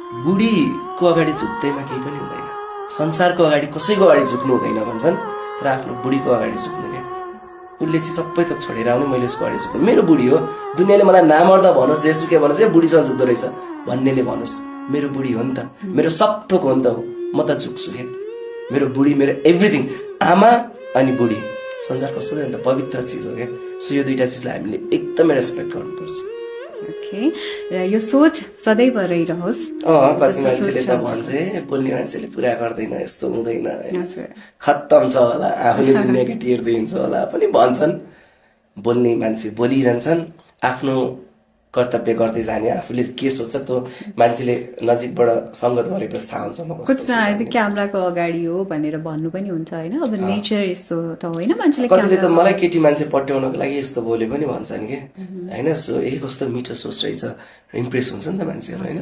बुढीको अगाडि झुक्दैमा केही पनि हुँदैन, संसारको अगाडि कसैको अगाडि झुक्नु हुँदैन भन्छन्, तर आफ्नो बुढीको अगाडि झुक्नु क्या। उसले चाहिँ सबै थोक छोडेर आउने, मैले उसको अगाडि झुक्नु। मेरो बुढी हो, दुनियाँले मलाई नामर्दा भनोस्, जेसुकै भनोस्, ए बुढीसँग झुक्दो रहेछ भन्नेले भनोस्, मेरो बुढी हो नि त, मेरो सब थोक हो नि त, म त झुक्छु क्या। मेरो बुढी मेरो एभ्रिथिङ, आमा अनि बुढी संसारको सबैभन्दा पवित्र चिज हो क्या। सो यो दुईटा चिजलाई हामीले एकदमै रेस्पेक्ट गर्नुपर्छ। ओके, र यो सोच सदैव रहिरहोस्। कति मान्छेले त भन्छ ए बोल्ने मान्छेले पुरा गर्दैन, यस्तो हुँदैन, खत्तम छ होला, आफूले दुनियाँको टेर्दै हिँड्छ होला पनि भन्छन्। बोल्ने मान्छे बोलिरहन्छन्, आफ्नो कर्तव्य गर्दै जाने, आफूले के सोच्छ त्यो मान्छेले नजिकबाट सङ्गत गरेपछि थाहा हुन्छ। म कतिजना क्यामेराको अगाडि हो भनेर भन्नु पनि हुन्छ होइन, अब नेचर यस्तो त होइन, मान्छेले कतिले त मलाई केटी मान्छे पट्याउनको लागि यस्तो बोल्यो पनि भन्छन् कि होइन। सो कस्तो मिठो सोच रहेछ, इम्प्रेस हुन्छ नि त मान्छेहरू होइन।